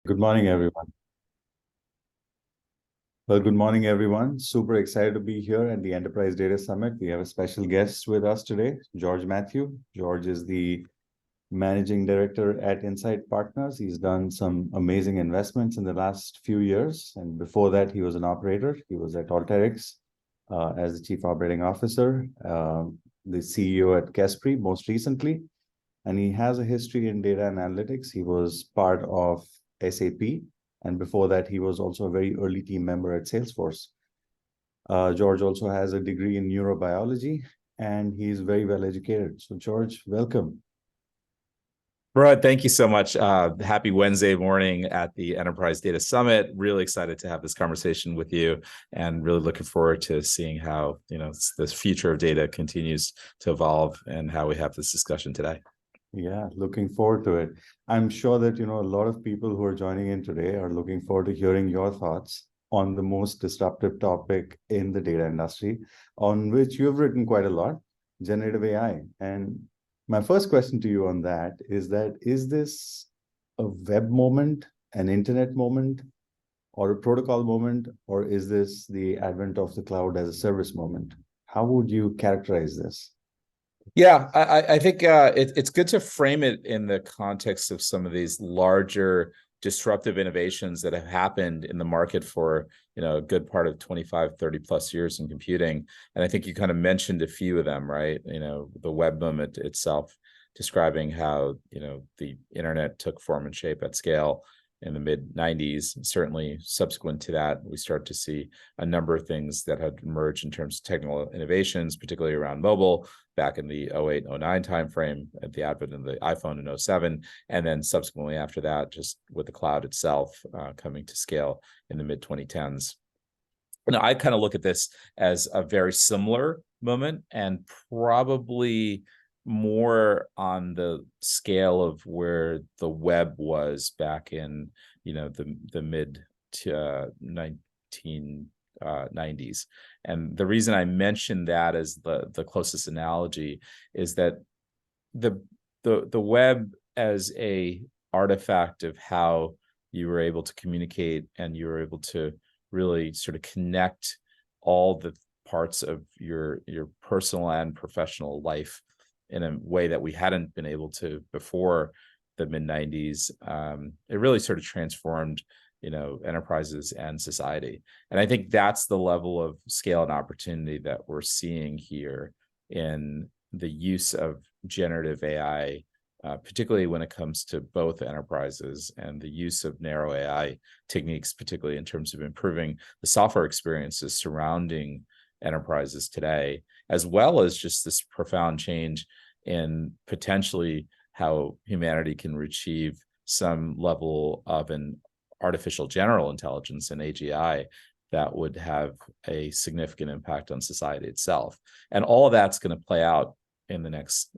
Good morning, everyone. Well, good morning, everyone. Super excited to be here at the Enterprise Data Summit. We have a special guest with us today, Mathew. George is the managing director at Insight Partners. He's done some amazing investments in the last few years. And before that, he was an operator. He was at Alteryx as the chief operating officer, the CEO at Kespri most recently. And he has a history in data and analytics. He was part of SAP. And before that, he was also a very early team member at Salesforce. George also has a degree in neurobiology, and he's very well educated. So, George, welcome. Rohit, thank you so much. Happy Wednesday morning at the Enterprise Data Summit. Really excited to have this conversation with you, and really looking forward to seeing how this future of data continues to evolve and how we have this discussion today. Yeah, looking forward to it. I'm sure that a lot of people who are joining in today are looking forward to hearing your thoughts on the most disruptive topic in the data industry, on which you've written quite a lot, generative AI. And my first question to you on that, is this a web moment, an internet moment, or a protocol moment, or is this the advent of the cloud as a service moment? How would you characterize this? Yeah, I think it's good to frame it in the context of some of these larger disruptive innovations that have happened in the market for a good part of 25, 30 plus years in computing. And I think you kind of mentioned a few of them, right? The web moment itself, describing how the internet took form and shape at scale in the mid 90s. Certainly subsequent to that, we start to see a number of things that had emerged in terms of technical innovations, particularly around mobile back in the 08, 09 timeframe at the advent of the iPhone in 07. And then subsequently after that, just with the cloud itself coming to scale in the mid 2010s. Now, I kind of look at this as a very similar moment, and probably more on the scale of where the web was back in the mid 1990s. And the reason I mentioned that as the closest analogy is that the web as a artifact of how you were able to communicate, and you were able to really sort of connect all the parts of your personal and professional life in a way that we hadn't been able to before the mid 90s. It really sort of transformed enterprises and society. And I think that's the level of scale and opportunity that we're seeing here in the use of generative AI, particularly when it comes to both enterprises, and the use of narrow AI techniques, particularly in terms of improving the software experiences surrounding enterprises today, as well as just this profound change in potentially how humanity can achieve some level of an artificial general intelligence and AGI that would have a significant impact on society itself. And all of that's going to play out in the next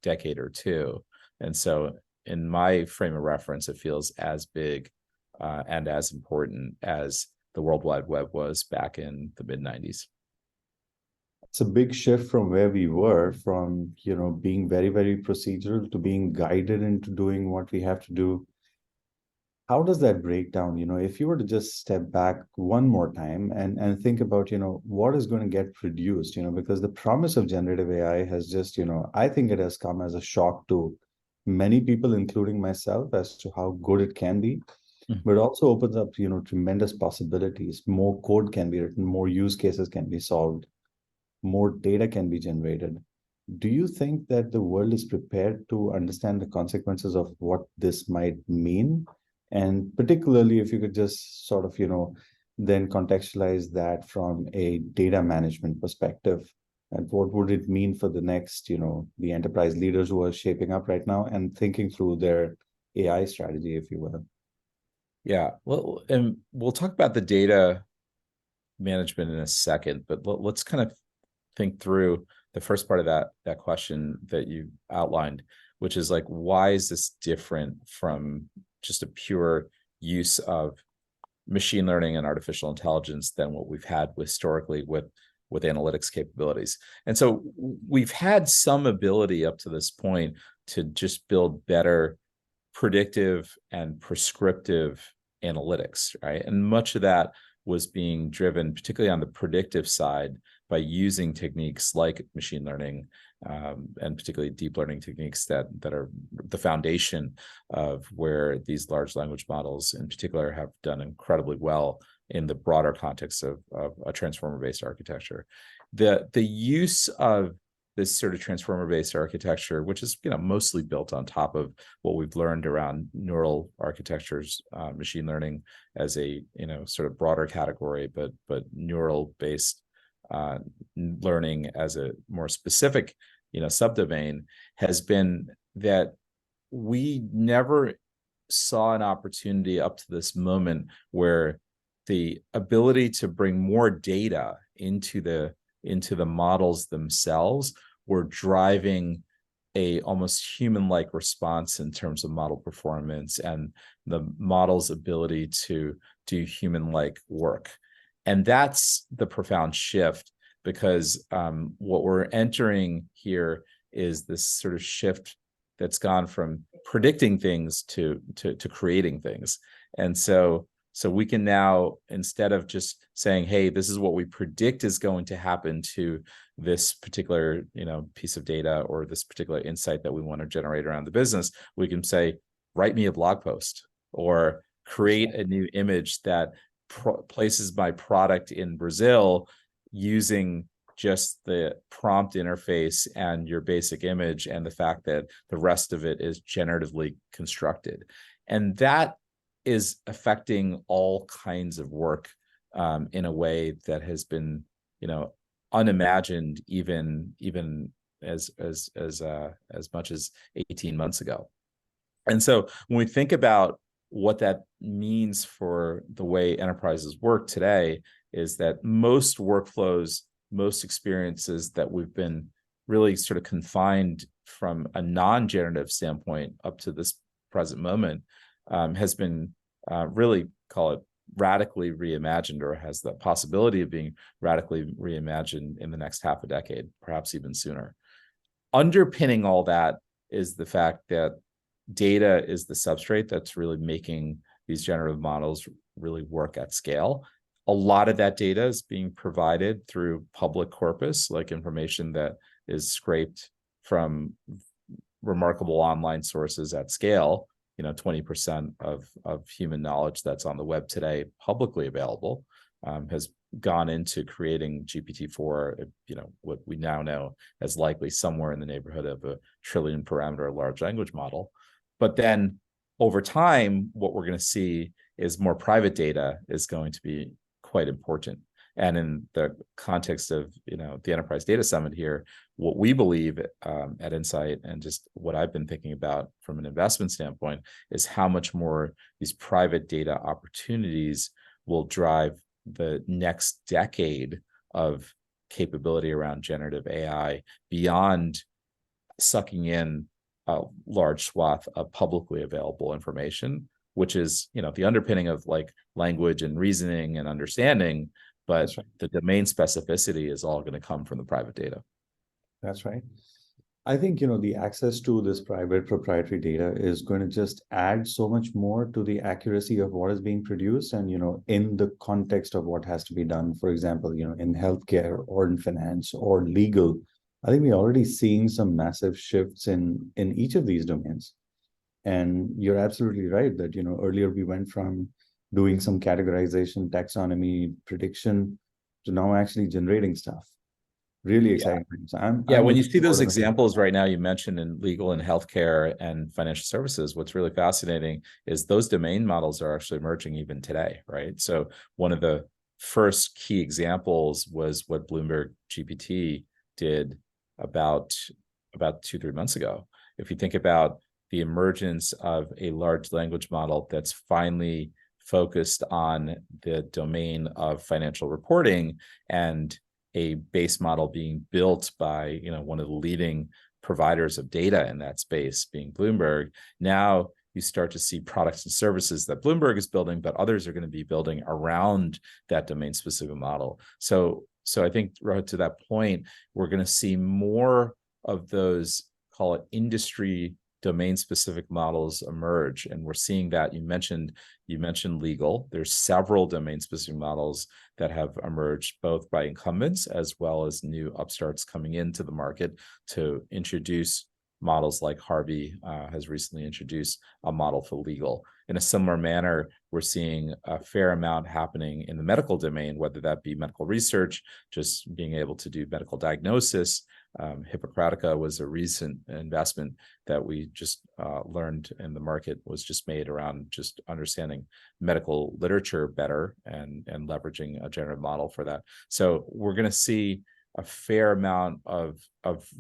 decade or two. And so in my frame of reference, it feels as big and as important as the World Wide Web was back in the mid 90s. It's a big shift from where we were, from being very, very procedural to being guided into doing what we have to do. How does that break down? If you were to just step back one more time and think about what is going to get produced, because the promise of generative AI has just I think it has come as a shock to many people, including myself, as to how good it can be. But it also opens up tremendous possibilities. More code can be written, more use cases can be solved, more data can be generated. Do you think that the world is prepared to understand the consequences of what this might mean? And particularly, if you could just sort of, then contextualize that from a data management perspective, and what would it mean for the next, the enterprise leaders who are shaping up right now and thinking through their AI strategy, if you will? Yeah, well, and we'll talk about the data management in a second, but let's kind of think through the first part of that question that you outlined, which is like, why is this different from just a pure use of machine learning and artificial intelligence than what we've had historically with analytics capabilities? And so we've had some ability up to this point to just build better predictive and prescriptive analytics, right? And much of that was being driven, particularly on the predictive side, by using techniques like machine learning, and particularly deep learning techniques that are the foundation of where these large language models in particular have done incredibly well in the broader context of a transformer-based architecture. The use of this sort of transformer-based architecture, which is mostly built on top of what we've learned around neural architectures, machine learning as a sort of broader category, but neural-based learning as a more specific subdomain, has been that we never saw an opportunity up to this moment where the ability to bring more data into the models themselves were driving a almost human-like response in terms of model performance and the model's ability to do human-like work. And that's the profound shift, because what we're entering here is this sort of shift that's gone from predicting things to creating things. And so we can now, instead of just saying, hey, this is what we predict is going to happen to this particular piece of data or this particular insight that we want to generate around the business, we can say, write me a blog post or create a new image that places my product in Brazil using just the prompt interface and your basic image and the fact that the rest of it is generatively constructed. And that is affecting all kinds of work in a way that has been, unimagined even as much as 18 months ago. And so when we think about what that means for the way enterprises work today, is that most workflows, most experiences that we've been really sort of confined from a non-generative standpoint up to this present moment has been really, call it, radically reimagined, or has the possibility of being radically reimagined in the next half a decade, perhaps even sooner. Underpinning all that is the fact that data is the substrate that's really making these generative models really work at scale. A lot of that data is being provided through public corpus, like information that is scraped from remarkable online sources at scale. 20% of human knowledge that's on the web today, publicly available, has gone into creating GPT-4, what we now know as likely somewhere in the neighborhood of 1 trillion parameter large language model. But then over time, what we're going to see is more private data is going to be quite important. And in the context of the Enterprise Data Summit here, what we believe at Insight, and just what I've been thinking about from an investment standpoint, is how much more these private data opportunities will drive the next decade of capability around generative AI beyond sucking in a large swath of publicly available information, which is the underpinning of like language and reasoning and understanding. But right, the domain specificity is all going to come from the private data. That's right. I think, the access to this private proprietary data is going to just add so much more to the accuracy of what is being produced and, in the context of what has to be done, for example, in healthcare or in finance or legal. I think we're already seeing some massive shifts in each of these domains. And you're absolutely right that, earlier we went from doing some categorization, taxonomy, prediction, to now actually generating stuff. Really exciting things. I'm when you see those examples right now you mentioned in legal and healthcare and financial services, what's really fascinating is those domain models are actually emerging even today, right? So one of the first key examples was what Bloomberg GPT did about 2-3 months ago. If you think about the emergence of a large language model that's finally focused on the domain of financial reporting, and a base model being built by one of the leading providers of data in that space, being Bloomberg. Now you start to see products and services that Bloomberg is building, but others are going to be building around that domain specific model. So I think, Rohit, to that point, we're going to see more of those, call it, industry domain-specific models emerge, and we're seeing that. You mentioned legal. There's several domain-specific models that have emerged, both by incumbents as well as new upstarts coming into the market to introduce models. Like Harvey has recently introduced a model for legal. In a similar manner, we're seeing a fair amount happening in the medical domain, whether that be medical research, just being able to do medical diagnosis. Hippocratica was a recent investment that we just learned in the market was just made around just understanding medical literature better and leveraging a generative model for that. So we're going to see a fair amount of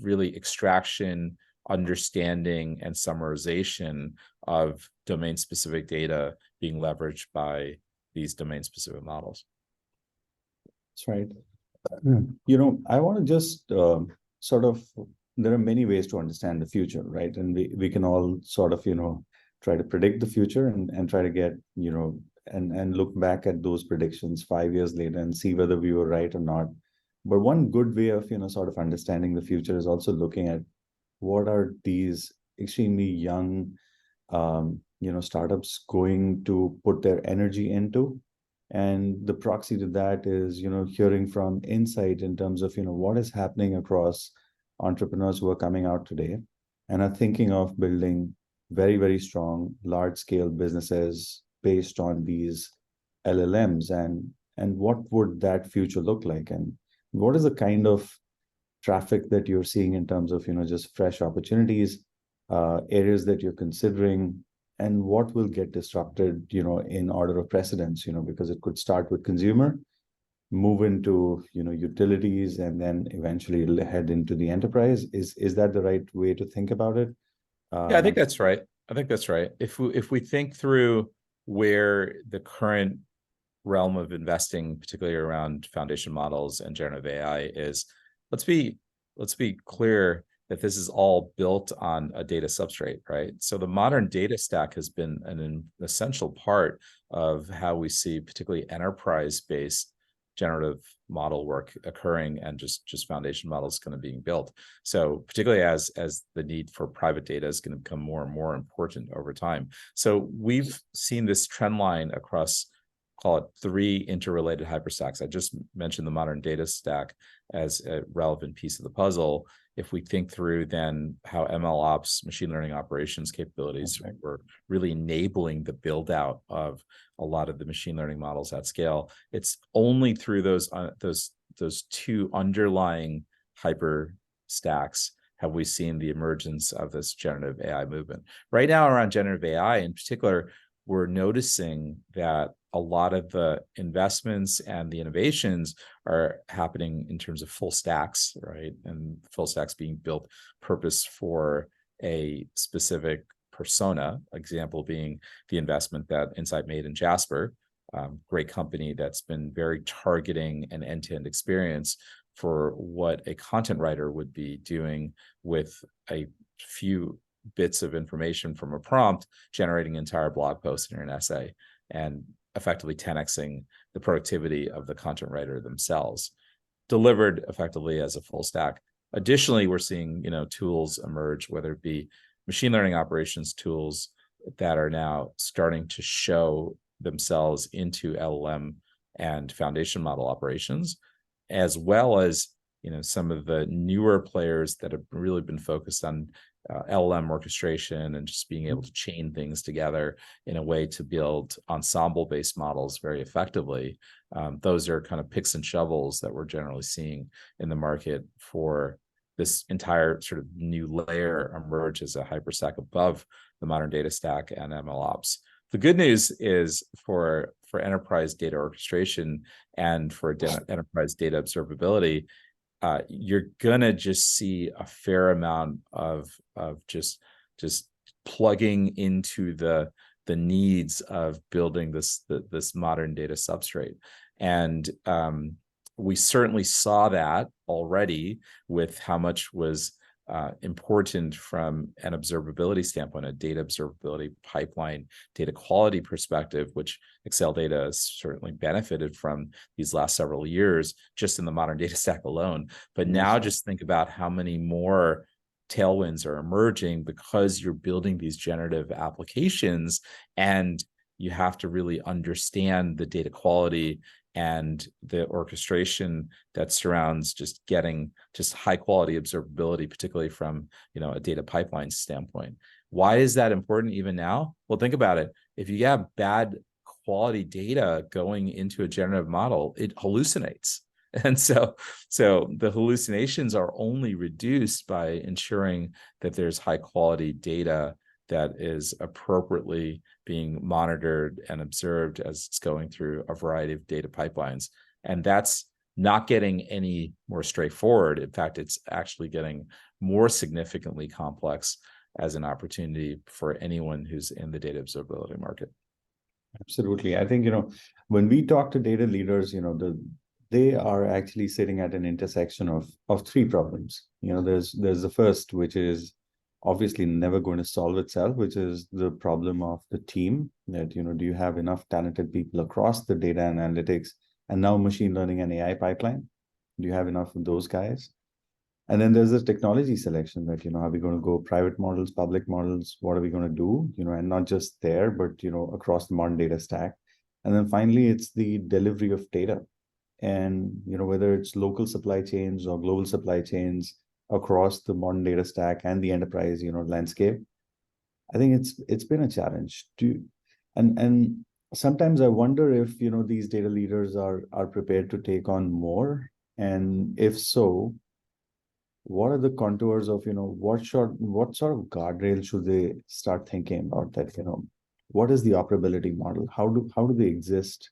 really extraction, understanding, and summarization of domain-specific data being leveraged by these domain-specific models. That's right. I want to just sort of, there are many ways to understand the future, right? And we can all sort of, try to predict the future and try to get, and look back at those predictions 5 years later and see whether we were right or not. But one good way of, sort of understanding the future is also looking at what are these extremely young, startups going to put their energy into. And the proxy to that is, hearing from insight in terms of, what is happening across entrepreneurs who are coming out today and are thinking of building very, very strong, large-scale businesses based on these LLMs, and what would that future look like, and what is the kind of traffic that you're seeing in terms of, just fresh opportunities, areas that you're considering, and what will get disrupted, in order of precedence, because it could start with consumer, move into, utilities, and then eventually head into the enterprise. Is that the right way to think about it? Yeah, I think that's right. If we think through where the current realm of investing, particularly around foundation models and generative AI, is, let's be clear that this is all built on a data substrate, right? So the modern data stack has been an essential part of how we see particularly enterprise-based generative model work occurring, and just foundation models kind of being built. So particularly as the need for private data is going to become more and more important over time. So we've seen this trend line across, call it, 3 interrelated hyperstacks. I just mentioned the modern data stack as a relevant piece of the puzzle. If we think through then how ML ops, machine learning operations capabilities, were really enabling the build out of a lot of the machine learning models at scale, it's only through those 2 underlying hyper stacks have we seen the emergence of this generative AI movement. Right now, around generative AI in particular, we're noticing that a lot of the investments and the innovations are happening in terms of full stacks, right? And full stacks being built purpose for a specific persona. Example being the investment that Insight made in Jasper, great company that's been very targeting an end-to-end experience for what a content writer would be doing with a few bits of information from a prompt, generating an entire blog post or an essay, and effectively 10xing the productivity of the content writer themselves, delivered effectively as a full stack. Additionally, we're seeing, tools emerge, whether it be machine learning operations tools that are now starting to show themselves into LLM and foundation model operations, as well as, some of the newer players that have really been focused on LLM orchestration and just being able to chain things together in a way to build ensemble-based models very effectively. Those are kind of picks and shovels that we're generally seeing in the market for this entire sort of new layer emerge as a hyperstack above the modern data stack and ML ops. The good news is for enterprise data orchestration and for enterprise data observability, you're gonna just see a fair amount of just plugging into the needs of building this modern data substrate. And we certainly saw that already with how much was important from an observability standpoint, a data observability pipeline, data quality perspective, which Acceldata has certainly benefited from these last several years, just in the modern data stack alone. But now just think about how many more tailwinds are emerging because you're building these generative applications, and you have to really understand the data quality and the orchestration that surrounds just getting just high quality observability, particularly from, a data pipeline standpoint. Why is that important even now? Well, think about it. If you have bad quality data going into a generative model, it hallucinates. And so the hallucinations are only reduced by ensuring that there's high quality data that is appropriately being monitored and observed as it's going through a variety of data pipelines. And that's not getting any more straightforward. In fact, it's actually getting more significantly complex as an opportunity for anyone who's in the data observability market. Absolutely. I think, when we talk to data leaders, they are actually sitting at an intersection of three problems. There's the first, which is obviously never going to solve itself, which is the problem of the team. That, do you have enough talented people across the data and analytics and now machine learning and AI pipeline? Do you have enough of those guys? And then there's the technology selection that, are we going to go private models, public models? What are we going to do? And not just there, but, across the modern data stack. And then finally, it's the delivery of data. And, whether it's local supply chains or global supply chains across the modern data stack and the enterprise, landscape, I think it's been a challenge to, and sometimes I wonder if, these data leaders are prepared to take on more. And if so, what are the contours of, what sort of guardrails should they start thinking about that, what is the operability model? How do they exist,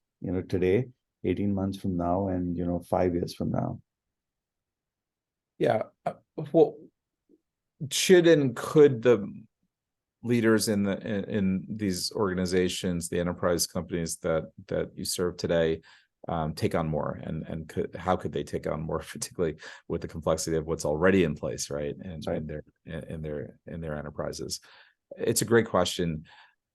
today, 18 months from now, and, 5 years from now? Yeah. Well, should and could the leaders in these organizations, the enterprise companies that you serve today, take on more, and how could they take on more, particularly with the complexity of what's already in place, right? And Right. in their enterprises? It's a great question.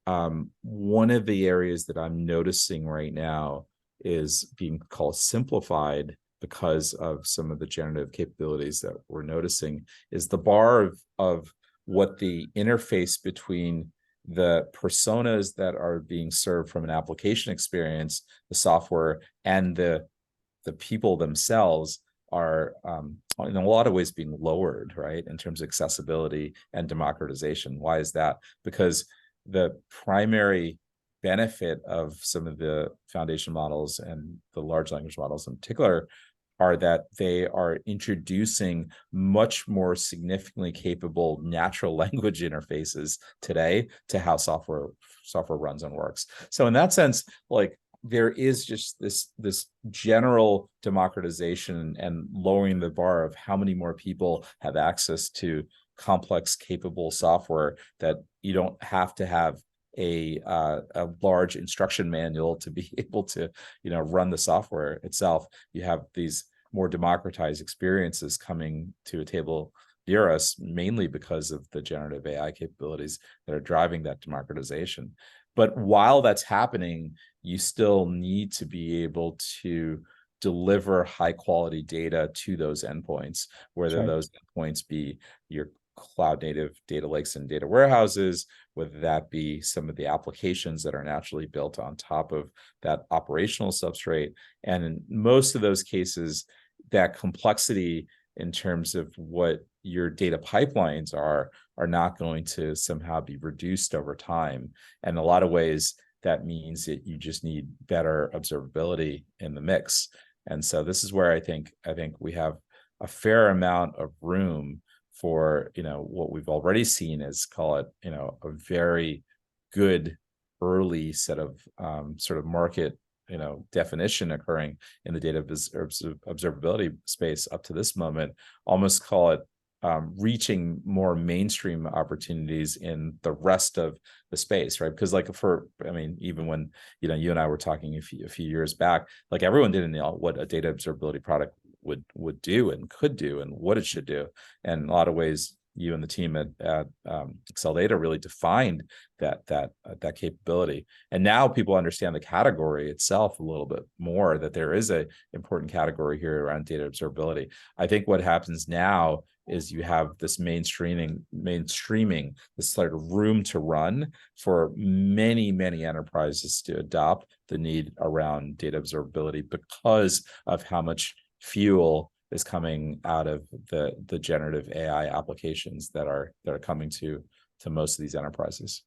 One of the areas that I'm noticing right now is being called simplified because of some of the generative capabilities that we're noticing, is the bar of what the interface between the personas that are being served from an application experience, the software, and the people themselves are in a lot of ways being lowered, right, in terms of accessibility and democratization. Why is that? Because the primary benefit of some of the foundation models and the large language models in particular are that they are introducing much more significantly capable natural language interfaces today to how software runs and works. So in that sense, like, there is just this general democratization and lowering the bar of how many more people have access to complex, capable software, that you don't have to have a large instruction manual to be able to run the software itself. You have these more democratized experiences coming to a table near us, mainly because of the generative AI capabilities that are driving that democratization. But while that's happening, you still need to be able to deliver high quality data to those endpoints, whether Right. those endpoints be your cloud native data lakes and data warehouses, whether that be some of the applications that are naturally built on top of that operational substrate. And in most of those cases, that complexity in terms of what your data pipelines are not going to somehow be reduced over time. And in a lot of ways, that means that you just need better observability in the mix. And so this is where I think we have a fair amount of room for what we've already seen is, call it, a very good early set of sort of market definition occurring in the data observability space up to this moment. Almost call it reaching more mainstream opportunities in the rest of the space, right? Because even when you and I were talking a few years back, like, everyone didn't know what a data observability product would do and could do and what it should do. And in a lot of ways, you and the team at Acceldata really defined that capability. And now people understand the category itself a little bit more, that there is a important category here around data observability. I think what happens now is you have this mainstreaming, this sort of room to run for many, many enterprises to adopt the need around data observability because of how much fuel is coming out of the generative AI applications that are coming to most of these enterprises.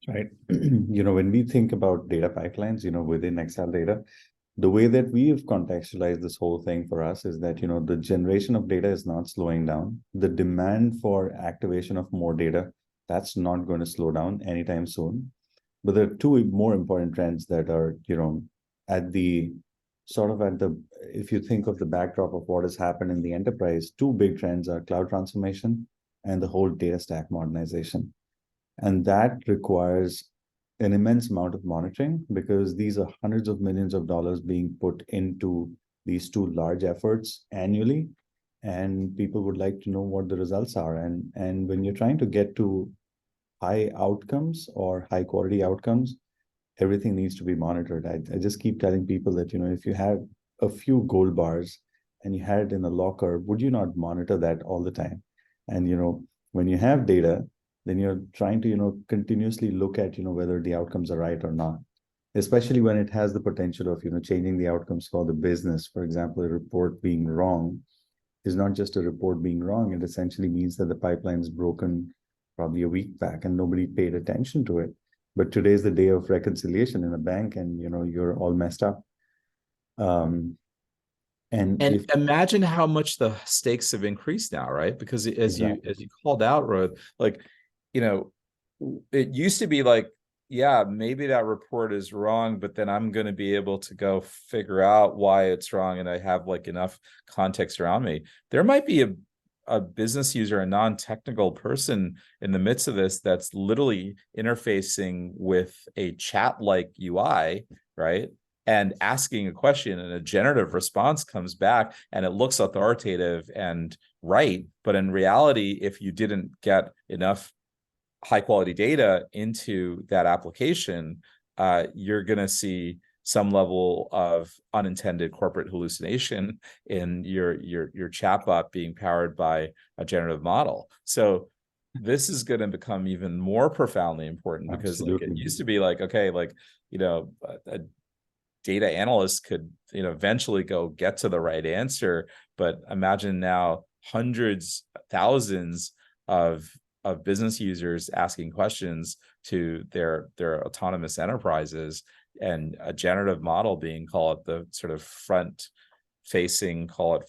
Right. When we think about data pipelines, within Acceldata, the way that we have contextualized this whole thing for us is that, the generation of data is not slowing down. The demand for activation of more data, that's not going to slow down anytime soon. But there are two more important trends that are, at the if you think of the backdrop of what has happened in the enterprise, two big trends are cloud transformation and the whole data stack modernization. And that requires an immense amount of monitoring because these are hundreds of millions of dollars being put into these two large efforts annually. And people would like to know what the results are. And when you're trying to get to high outcomes or high quality outcomes, everything needs to be monitored. I just keep telling people that, if you had a few gold bars and you had it in a locker, would you not monitor that all the time? And, when you have data, then you're trying to, continuously look at, whether the outcomes are right or not, especially when it has the potential of, changing the outcomes for the business. For example, a report being wrong is not just a report being wrong. It essentially means that the pipeline is broken probably a week back and nobody paid attention to it. But today's the day of reconciliation in a bank and, you're all messed up. And And if imagine how much the stakes have increased now, right? Because as you called out, Rohit, like, it used to be like, yeah, maybe that report is wrong, but then I'm going to be able to go figure out why it's wrong, and I have like enough context around me. There might be a business user, a non-technical person in the midst of this that's literally interfacing with a chat-like UI, right? And asking a question, and a generative response comes back and it looks authoritative and right. But in reality, if you didn't get enough high quality data into that application, you're going to see some level of unintended corporate hallucination in your chatbot being powered by a generative model. So this is going to become even more profoundly important because like it used to be like, okay, like, a data analyst could, eventually go get to the right answer. But imagine now hundreds, thousands of business users asking questions to their autonomous enterprises, and a generative model being, call it, the sort of front facing, call it,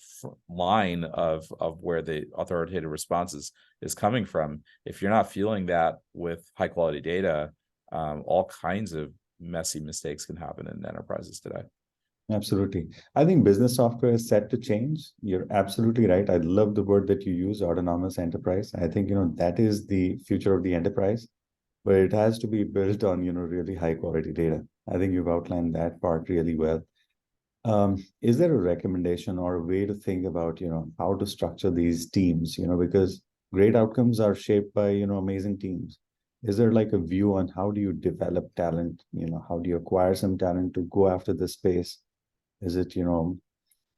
line of where the authoritative response is coming from. If you're not fueling that with high quality data, all kinds of messy mistakes can happen in enterprises today. Absolutely. I think business software is set to change. You're absolutely right. I love the word that you use, autonomous enterprise. I think, that is the future of the enterprise, but it has to be built on, really high quality data. I think you've outlined that part really well. Is there a recommendation or a way to think about, how to structure these teams, because great outcomes are shaped by, amazing teams. Is there like a view on how do you develop talent? How do you acquire some talent to go after this space? Is it,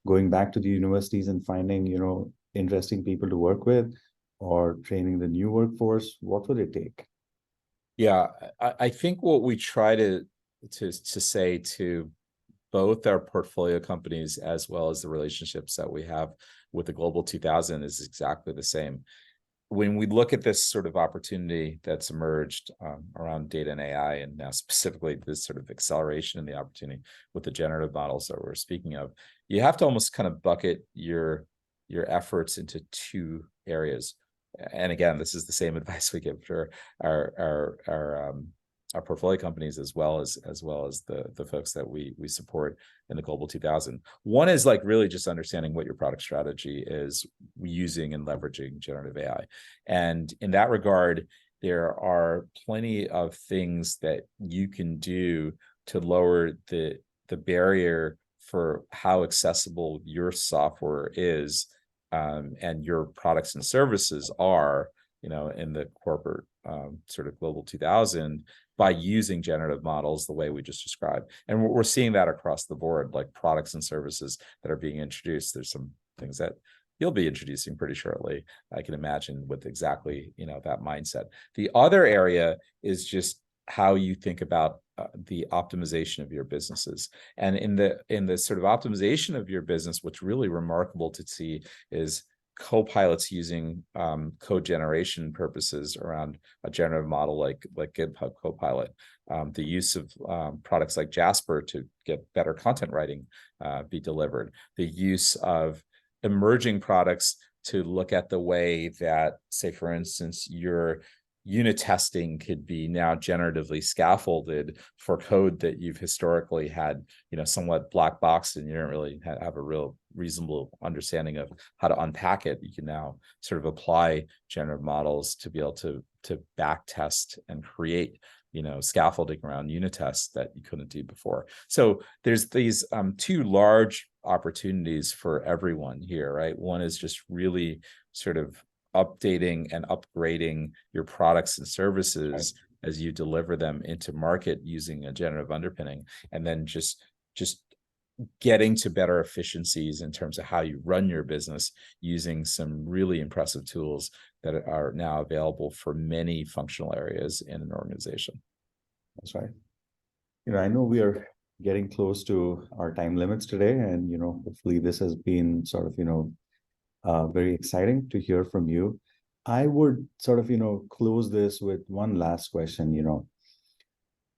going back to the universities and finding, interesting people to work with, or training the new workforce? What would it take? Yeah, I think what we try to say to both our portfolio companies as well as the relationships that we have with the Global 2000 is exactly the same. When we look at this sort of opportunity that's emerged around data and AI, and now specifically this sort of acceleration in the opportunity with the generative models that we're speaking of, you have to almost kind of bucket your efforts into two areas. And again, this is the same advice we give for our portfolio companies as well as the folks that we support in the Global 2000. One is like really just understanding what your product strategy is using and leveraging generative AI. And in that regard, there are plenty of things that you can do to lower the barrier for how accessible your software is and your products and services are, in the corporate sort of global 2000 by using generative models the way we just described. And we're seeing that across the board, like products and services that are being introduced. There's some things that you'll be introducing pretty shortly, I can imagine, with exactly, that mindset. The other area is just how you think about the optimization of your businesses. And in the sort of optimization of your business, what's really remarkable to see is co-pilots using code generation purposes around a generative model like GitHub Copilot, the use of products like Jasper to get better content writing be delivered, the use of emerging products to look at the way that, say, for instance, your unit testing could be now generatively scaffolded for code that you've historically had, somewhat black boxed, and you don't really have a real reasonable understanding of how to unpack it. You can now sort of apply generative models to be able to back test and create, scaffolding around unit tests that you couldn't do before. So there's these two large opportunities for everyone here, right? One is just really sort of updating and upgrading your products and services as you deliver them into market using a generative underpinning, and then just getting to better efficiencies in terms of how you run your business using some really impressive tools that are now available for many functional areas in an organization. That's right. I know we are getting close to our time limits today, and hopefully this has been sort of very exciting to hear from you. I would sort of close this with one last question.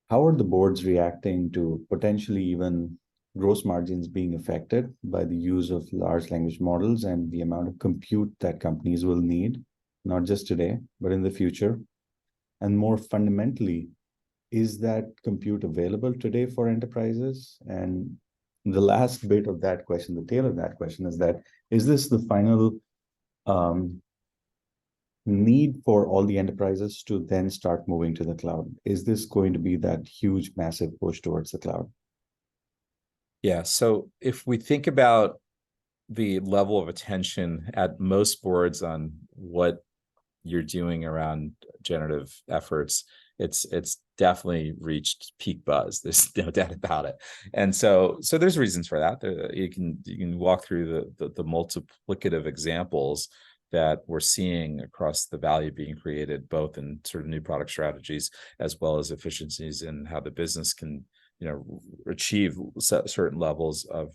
How are the boards reacting to potentially even gross margins being affected by the use of large language models and the amount of compute that companies will need, not just today, but in the future? And more fundamentally, is that compute available today for enterprises? And the last bit of that question, the tail of that question, is this the final need for all the enterprises to then start moving to the cloud? Is this going to be that huge, massive push towards the cloud? Yeah. So if we think about the level of attention at most boards on what you're doing around generative efforts, it's definitely reached peak buzz. There's no doubt about it. And so there's reasons for that. You can walk through the multiplicative examples that we're seeing across the value being created, both in sort of new product strategies as well as efficiencies in how the business can achieve certain levels of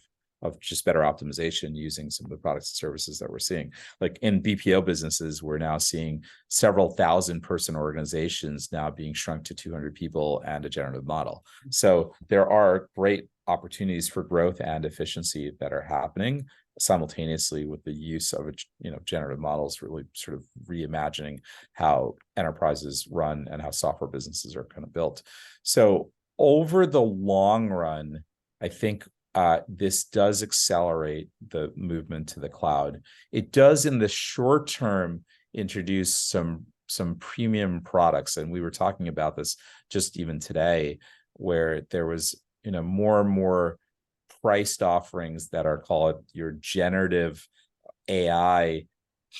just better optimization using some of the products and services that we're seeing. Like in BPO businesses, we're now seeing several thousand person organizations now being shrunk to 200 people and a generative model. So there are great opportunities for growth and efficiency that are happening simultaneously with the use of generative models, really sort of reimagining how enterprises run and how software businesses are kind of built. So over the long run, I think this does accelerate the movement to the cloud. It does, in the short term, introduce some premium products, and we were talking about this just even today, where there was more and more priced offerings that are called your generative AI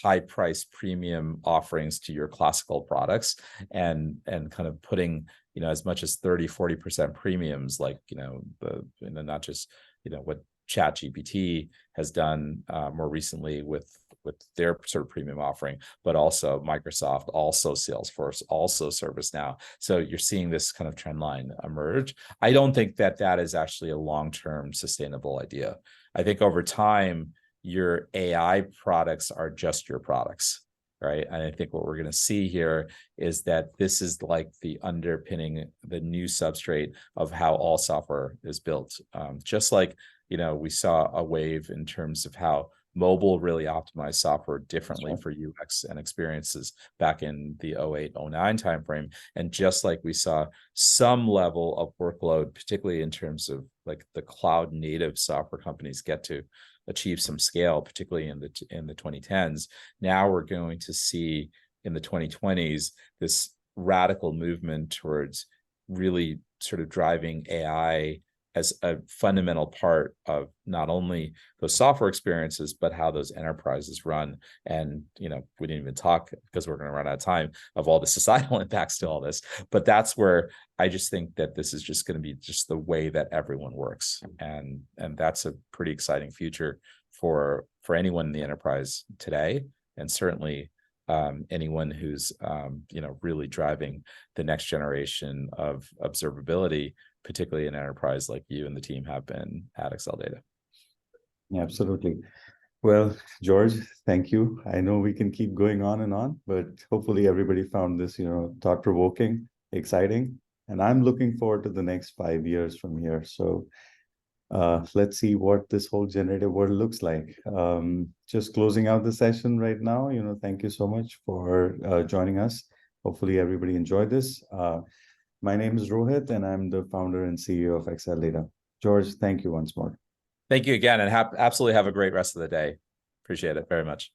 high price premium offerings to your classical products, and kind of putting as much as 30-40% premiums, like not just what ChatGPT has done more recently with their sort of premium offering, but also Microsoft, also Salesforce, also ServiceNow. So you're seeing this kind of trend line emerge. I don't think that is actually a long-term sustainable idea. I think over time, your AI products are just your products, right? And I think what we're going to see here is that this is like the underpinning, the new substrate of how all software is built. Just like, we saw a wave in terms of how mobile really optimized software differently for UX and experiences back in the 08, 09 timeframe. And just like we saw some level of workload, particularly in terms of like the cloud native software companies get to achieve some scale, particularly in the 2010s. Now we're going to see in the 2020s this radical movement towards really sort of driving AI as a fundamental part of not only those software experiences, but how those enterprises run. And, we didn't even talk, because we're going to run out of time, of all the societal impacts to all this. But that's where I just think that this is just going to be just the way that everyone works. And that's a pretty exciting future for anyone in the enterprise today. And certainly anyone who's, really driving the next generation of observability, particularly an enterprise like you and the team have been at Acceldata. Yeah, absolutely. Well, George, thank you. I know we can keep going on and on, but hopefully everybody found this, thought-provoking, exciting, and I'm looking forward to the next 5 years from here. So let's see what this whole generative world looks like. Just closing out the session right now, thank you so much for joining us. Hopefully everybody enjoyed this. My name is Rohit, and I'm the founder and CEO of Acceldata. George, thank you once more. Thank you again, and absolutely have a great rest of the day. Appreciate it very much.